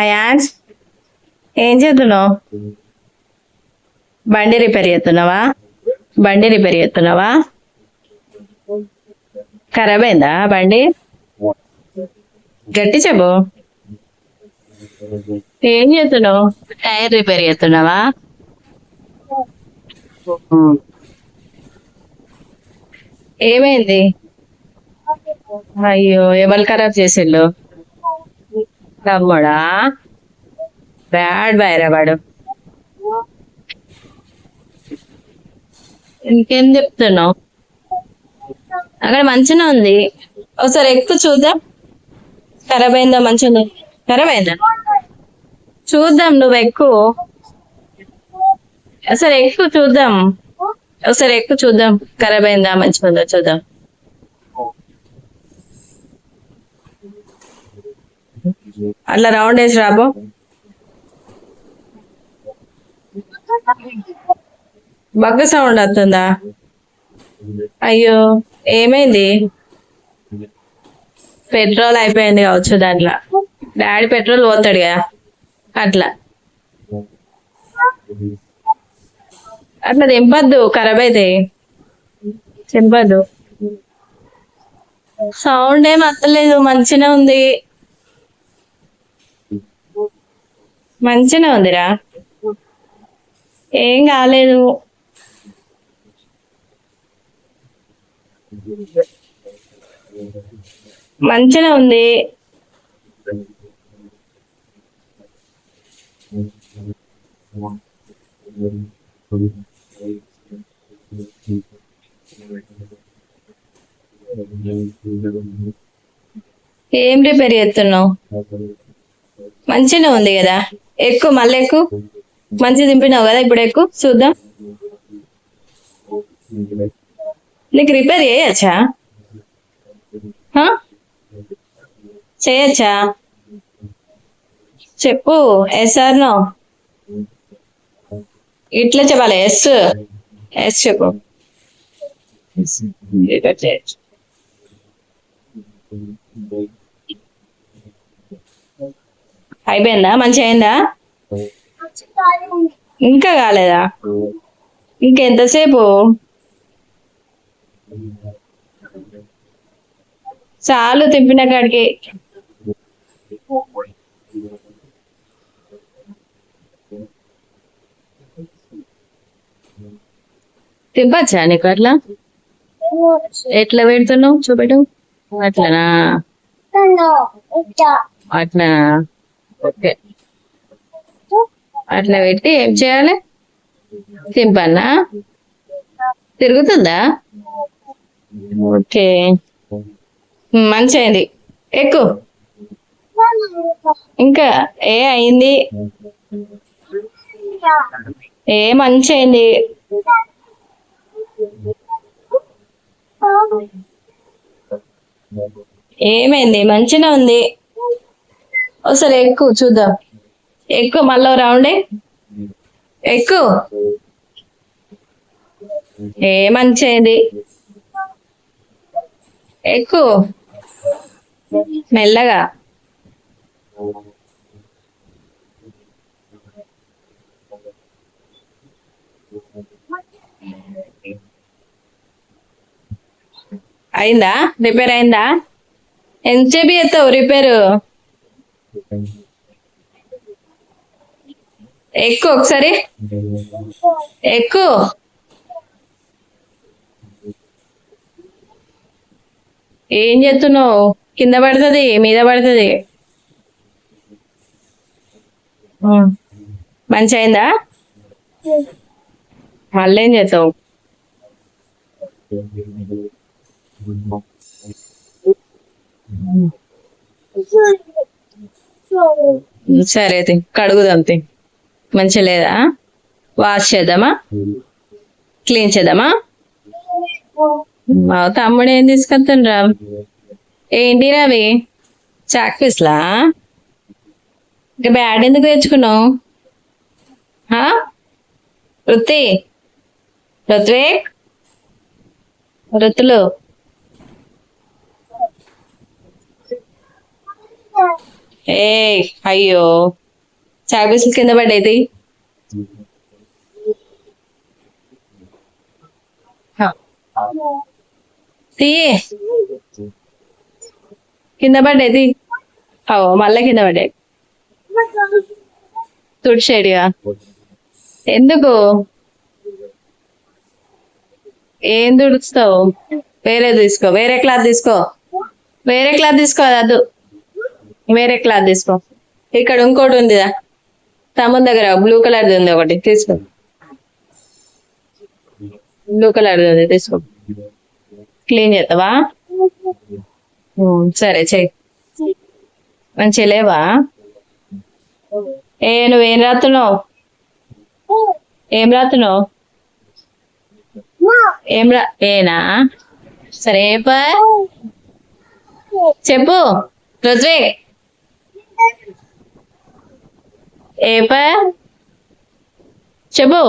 Ions ఏం చేస్తున్నావు? బండి రిపేర్ చేస్తున్నావా? బండి రిపేర్ చేస్తున్నావా? ఖరాబ్ అయిందా బండి? గట్టి చెప్పు. ఏం చేస్తున్నావు? టైర్ రిపేర్ చేస్తున్నావా? ఏమైంది? అయ్యో, ఎవరు ఖరాబ్ చేసిండు? తమ్ముడా? బ్యాడ్ బాయ్ రా వాడు. ఇంకేం చెప్తున్నావు? అక్కడ మంచిగా ఉంది, ఒకసారి ఎక్కువ చూద్దాం. ఖరాబ్ అయిందా? మంచిగా ఖరాబ్ అయిందా? చూద్దాం, నువ్వు ఎక్కువ. ఒకసారి ఎక్కువ చూద్దాం. ఒకసారి ఎక్కువ చూద్దాం, ఖరాబ్ అయిందా మంచిగా ఉందా చూద్దాం. అట్లా రౌండ్ వేసి రాబో. బగ్గ సౌండ్ వస్తుందా? అయ్యో, ఏమైంది? పెట్రోల్ అయిపోయింది కావచ్చు దాంట్లో. డాడీ పెట్రోల్ పోతాడు కదా, అట్లా. అట్లా దింపద్దు, ఖరాబ్ అయితే దింపద్దు. సౌండ్ ఏం అత్తలేదు, మంచిగా ఉంది. మంచిగా ఉందిరా, ఏం కాలేదు. మంచిగా ఉంది. ఏం రిపేర్ చేస్తున్నావు? మంచిగా ఉంది కదా, ఎక్కువ, మళ్ళీ ఎక్కువ. మంచిగా దింపినావు కదా, ఇప్పుడు ఎక్కువ చూద్దాం. నీకు రిపేర్ చేయొచ్చా? చేయొచ్చా? చెప్పు, ఎస్ ఆర్ నో. ఇట్లా చెప్పాలి, ఎస్. ఎస్ చెప్పు. రిపేర్ చేయొచ్చు. అయిపోయిందా? మంచిగా అయిందా? ఇంకా కాలేదా? ఇంకెంతసేపు? చాలు తిప్పిన కాడికి. తిప్పచ్చా నీకు అట్లా? ఎట్లా పెడుతున్నావు చూపెట్టు. అట్లనా? అట్లా, ఓకే. అట్లా పెట్టి ఏం చేయాలి? తింపన్నా? తిరుగుతుందా? ఓకే, మంచి అయింది. ఎక్కువ. ఇంకా ఏ అయింది? ఏ మంచి అయింది. ఏమైంది? మంచిగా ఉంది. ఒకసారి ఎక్కువ చూద్దాం. ఎక్కువ, మళ్ళీ రౌండ్ ఎక్కువ. ఏ మంచి అయింది. ఎక్కువ, మెల్లగా. అయిందా? రిపేర్ అయిందా? ఎంతసేపు చేస్తావు రిపేరు? ఎక్కువ, ఒకసారి ఎక్కువ. ఏం చేస్తున్నావు? కింద పడుతుంది, మీద పడుతుంది. మంచి అయిందా? మళ్ళీ ఏం చేస్తావు? సరే కడుగుదాం. మంచి లేదా? వాష్ చేద్దామా? క్లీన్ చేద్దామా? మా తమ్ముడు ఏం తీసుకొస్తుండ్రా? ఏంటి రవి, చాక్ పీస్లా? ఇంకా బ్యాడ్ ఎందుకు తెచ్చుకున్నావు? రుత్తి, రుత్విక్, రుతులు, ఏ అయ్యో చాక్ పీసులు కింద పడ్డది. తీయి కింద పడ్డది. ఓ మళ్ళా కింద పడ్డాయి. తుడిచేడిగా ఎందుకు? ఏం తుడుస్తావు? వేరే తీసుకో, వేరే క్లాత్ తీసుకో, వేరే క్లాత్ తీసుకో. అది వేరే క్లాత్ తీసుకో. ఇక్కడ ఇంకోటి ఉందిదా తమ్ముని దగ్గర బ్లూ కలర్ ఉంది ఒకటి తీసుకో. బ్లూ కలర్ ఉంది తీసుకో. క్లీన్ చేస్తావా? సరే చెయ్యి. మంచిగా లేవా? నువ్వేం రాస్తున్నావు? ఏం రాస్తున్నావు? ఏనా సరే చెప్పు రుద్విక్. చెప్పు.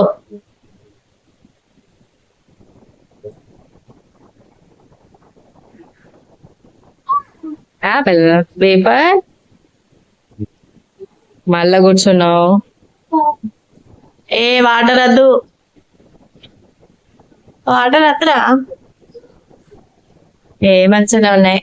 పేపర్ మళ్ళా కూర్చున్నావు. వాటర్ వద్దు, వాటర్ వద్దురా. మంచిగా ఉన్నాయి.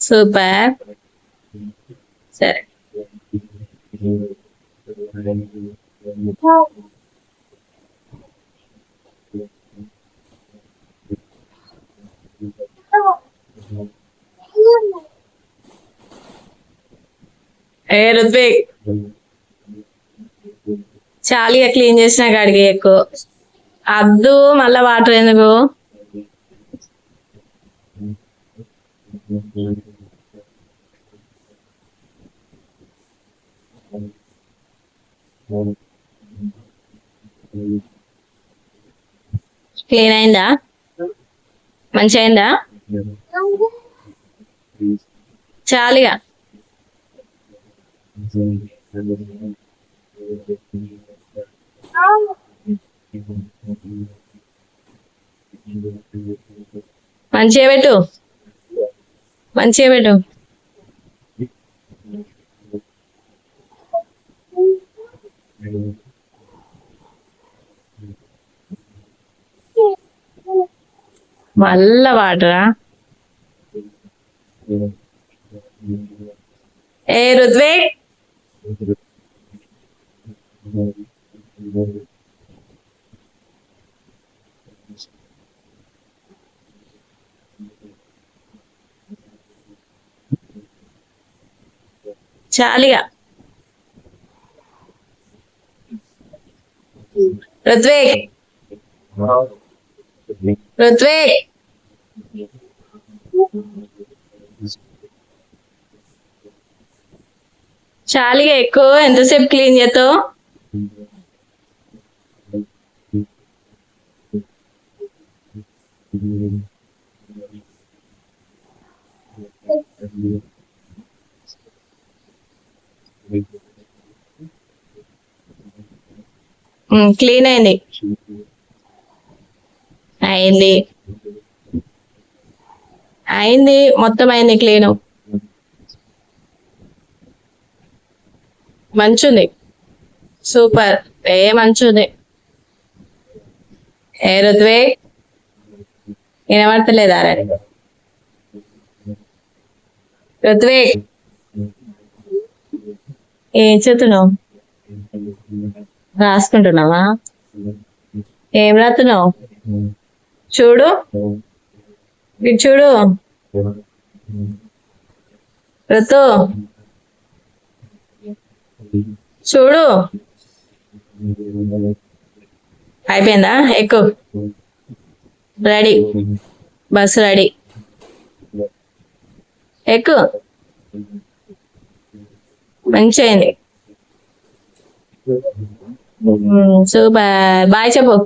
సూపర్. సరే రుద్విక్ చాలీగా క్లీన్ చేసిన కాడికి ఎక్కువ అద్దు. మళ్ళా వాటర్ ఎందుకు? క్లీన్ అయిందా? మంచి అయిందా? చాలిగా మంచిగా పెట్టు, మంచిగా పెట్టు. మళ్ళా వాటరా? రుద్విక్ చాలిగా. రుద్విక్ రుద్విక్ చాలిగా ఎక్కువ. ఎంతసేపు క్లీన్ చేస్తావు? క్లీన్ అయింది, అయింది, అయింది, మొత్తం అయింది క్లీన్. మంచుంది, సూపర్. మంచుంది. రుద్విక్ వినబడతలేదా? రుద్విక్ ఏం చెప్తున్నావు? రాసుకుంటున్నావా? ఏం రాస్తున్నావు? చూడు, ఇది చూడు. ఋతు చూడు. అయిపోయిందా? ఎక్కు. Ready, bus ready. ఎక్కు. మంచి అయింది. సూపర్. బాయ్ చెప్పు.